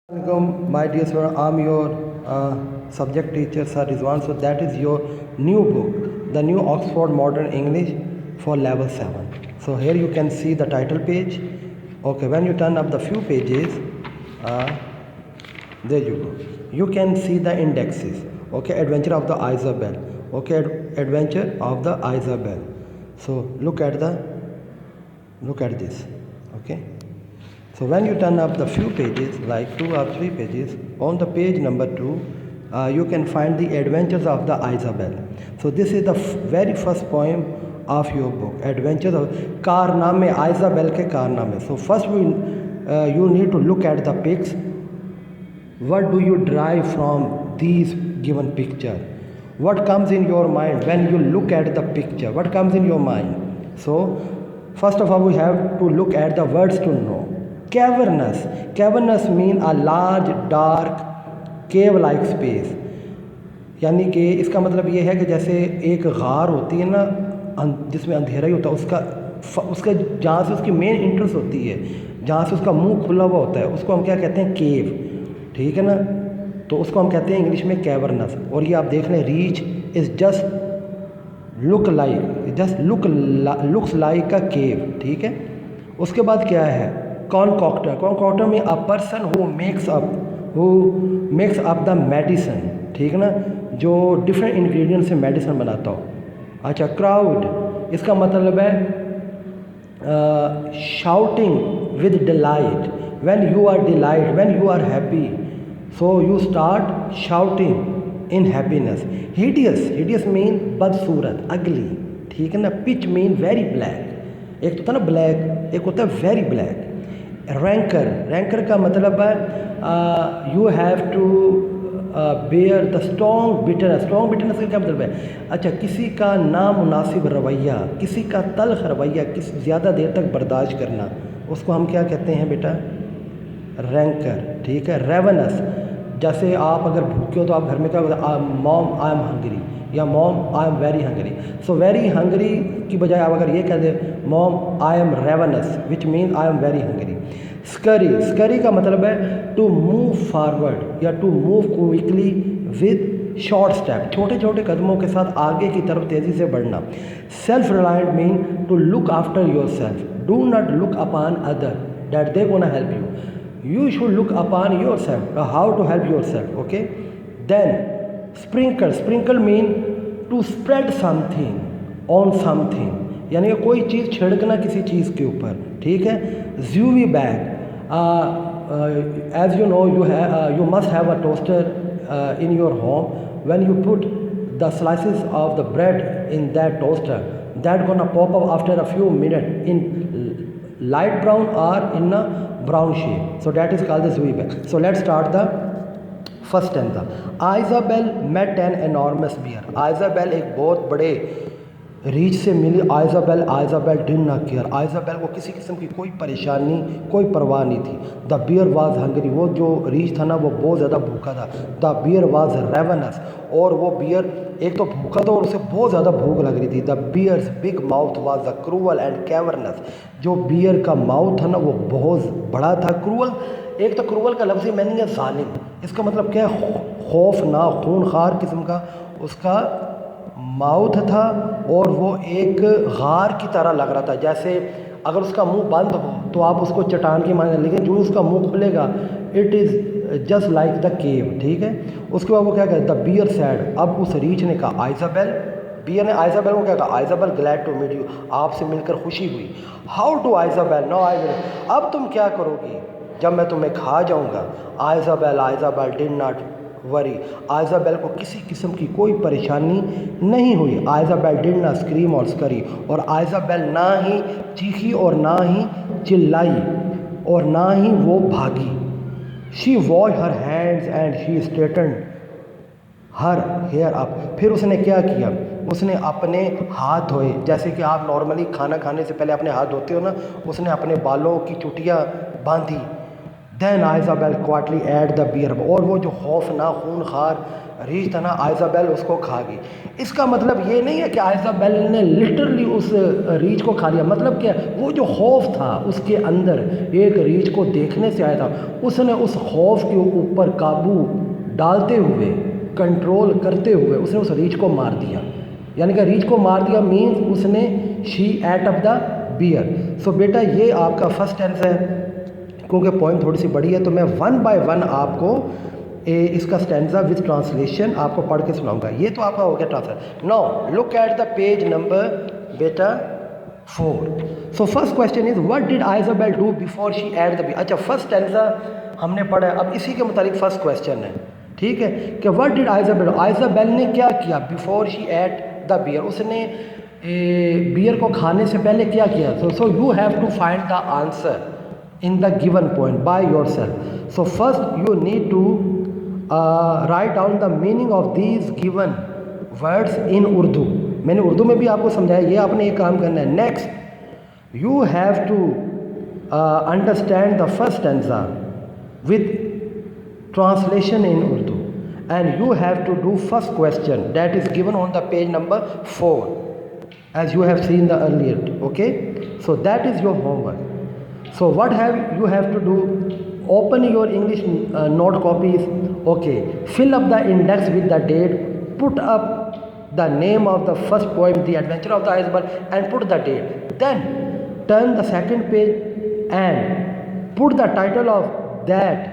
Welcome, my dear student. I'm your subject teacher, Sir Rizwan. So that is your new book, the new Oxford Modern English for Level 7. So here you can see the title page. Okay, when you turn up the few pages, there you go. You can see the indexes. Okay, Adventure of the Isabel. Okay, Adventure of the Isabel. So look at this. Okay. So when you turn up the few pages, like 2 or 3 pages, on the page number 2, you can find the Adventures of the Isabel. So this is the very first poem of your book, Adventures of Karname, Isabel ke Karname. So first you need to look at the pics. What do you derive from these given picture? What comes in your mind when you look at the picture? What comes in your mind? So first of all, we have to look at the words to know. Cavernous mean a large dark cave like space. यानी कि इसका मतलब ये है कि जैसे एक गार होती है ना जिसमें अंधेरा ही होता है, उसका जहाँ से उसकी मेन एंट्रेंस होती है, जहाँ से उसका मुंह खुला हुआ होता है, उसको हम क्या कहते हैं? केव. ठीक है ना? तो उसको हम कहते हैं इंग्लिश में कैवर्नस. और ये आप देख लें, reach is just looks like a cave. ठीक है. उसके बाद क्या है? कॉन्कॉक्टर में a person who makes up the medicine. ठीक है ना? जो डिफरेंट इंग्रेडिएंट से मेडिसिन बनाता हो. अच्छा, क्राउड, इसका मतलब है shouting with delight. When you are happy, so you start shouting in happiness. Hideous mean बदसूरत, अगली. ठीक है ना? Pitch mean very black. एक तो था ना ब्लैक, एक होता है वेरी ब्लैक. रैंकर का मतलब है you have to bear the strong bitterness का क्या मतलब है? अच्छा, किसी का नामुनासिब रवैया, किसी का तल्ख रवैया, किसी ज़्यादा देर तक बर्दाश्त करना, उसको हम क्या कहते हैं बेटा? रैंकर. ठीक है. रेवनस, जैसे आप अगर भूखे हो तो आप घर में क्या होता? मॉम आई एम हंग्री, या mom I am very hungry. So very hungry की बजाय आप अगर ये कह दें mom I am ravenous, which mean I am very hungry. Scurry का मतलब है टू मूव फॉरवर्ड या to move quickly with short step, छोटे छोटे कदमों के साथ आगे की तरफ तेज़ी से बढ़ना. Self reliant mean to look after your self. Do not look upon other that they gonna help you. You should look upon yourself, how to help yourself. Okay. Then sprinkle mean to spread something on something, यानी कि कोई चीज़ छिड़कना किसी चीज़ के ऊपर. ठीक है. Zooey bag, as you know, you must have a toaster in your home. When you put the slices of the bread in that toaster, that gonna pop up after a few minutes in light brown or in a brown shape. So that is called the Zooey bag. So let's start the first stanza. Isabel met an enormous bear. Isabel एक बहुत बड़े रीछ से मिली. आइजाबेल did not care. आइजाबेल को किसी किस्म की कोई परेशानी, कोई परवाह नहीं थी. द बियर वाज हंग्री, वो जो रीछ था ना वो बहुत ज़्यादा भूखा था. द बियर वाज रेवनस, और वो बियर एक तो भूखा था और उसे बहुत ज़्यादा भूख लग रही थी. The bear's big mouth was the cruel and cavernous, जो बियर का माउथ था ना वो बहुत बड़ा था. क्रूअल, एक तो क्रूअल का लफ्ज़ मीनिंग है जालिम. इसका मतलब क्या है? खौफनाक, खूनखार किस्म का उसका माउथ था, और वो एक गार की तरह लग रहा था. जैसे अगर उसका मुंह बंद हो तो आप उसको चट्टान के माने, लेकिन जो उसका मुंह खुलेगा it is just like the cave. ठीक है. उसके बाद वो क्या कहता है? द बियर सैड, अब उस रीछ ने कहा आइजाबेल, बियर ने आइजाबेल को क्या कहा? Isabel glad to meet you, आपसे मिलकर खुशी हुई. How to Isabel, no I will, अब तुम क्या करोगी जब मैं तुम्हें खा जाऊँगा? Isabel did not worry, Isabel को किसी किस्म की कोई परेशानी नहीं हुई. आइजाबेल डिड नॉट स्क्रीम और स्करी, और आइजाबेल ना ही चीखी और ना ही चिल्लाई और ना ही वो भागी. She wash her hands and she straightened her hair up, फिर उसने क्या किया? उसने अपने हाथ धोए, जैसे कि आप नॉर्मली खाना खाने से पहले अपने हाथ धोते हो ना. उसने अपने बालों की चुटियाँ बांधी. देन आइजाबेल क्वाटली एट द बियर, और वो जो खौफना खूनखार रीछ था ना, आइजाबेल उसको खा गई। इसका मतलब ये नहीं है कि आइजाबेल ने लिटरली उस रीछ को खा लिया, मतलब क्या, वो जो खौफ था उसके अंदर, एक रीछ को देखने से आया था, उसने उस खौफ के ऊपर काबू डालते हुए, कंट्रोल करते हुए उसने उस रीछ को मार दिया। यानी कि रीछ को मार दिया मीन्स उसने she ate up the bear. So बेटा ये आपका फर्स्ट टेंस है। क्योंकि पॉइंट थोड़ी सी बड़ी है तो मैं वन बाय वन आपको इसका स्टैंजा विद ट्रांसलेशन आपको पढ़ के सुनाऊंगा। ये तो आपका हो गया translation. Now look at the page number बेटा 4। So first question is what did Isabel do before she ate the bear. अच्छा, फर्स्ट स्टैंजा हमने पढ़ा है, अब इसी के मुताबिक फर्स्ट क्वेश्चन है, ठीक है, कि व्हाट डिड आइजाबेल, आइजाबेल ने क्या किया before she ate the bear, उसने बियर को खाने से पहले क्या किया। So you have to find the answer in the given point by yourself. So first you need to write down the meaning of these given words in Urdu. मैंने उर्दू में भी आपको समझाया, ये आपने ये काम करना है। Next you have to understand the first stanza with translation in Urdu, and you have to do first question that is given on the page number 4 as you have seen the earlier. Okay, so that is your homework. So what you have to do, open your English note copies, okay, fill up the index with the date, put up the name of the first poem, The Adventure of the Iceberg, and put the date. Then turn the second page and put the title of that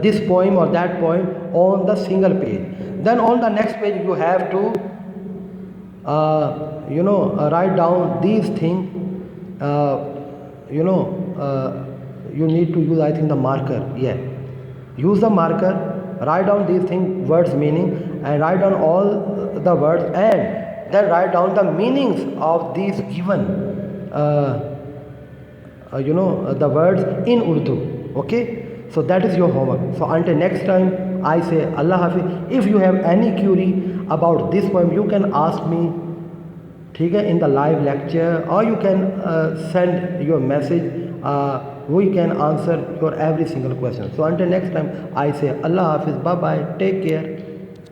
this poem or that poem on the single page. Then on the next page you have to write down these things. You need to use, I think, the marker. Yeah, use the marker, write down these things, words meaning, and write down all the words, and then write down the meanings of these given the words in Urdu. Okay, so that is your homework. So until next time I say Allah Hafiz. If you have any query about this poem, you can ask me, ठीक है, in the live lecture, or you can send your message. We can answer your every single question. So until next time I say Allah Hafiz, bye bye, take care.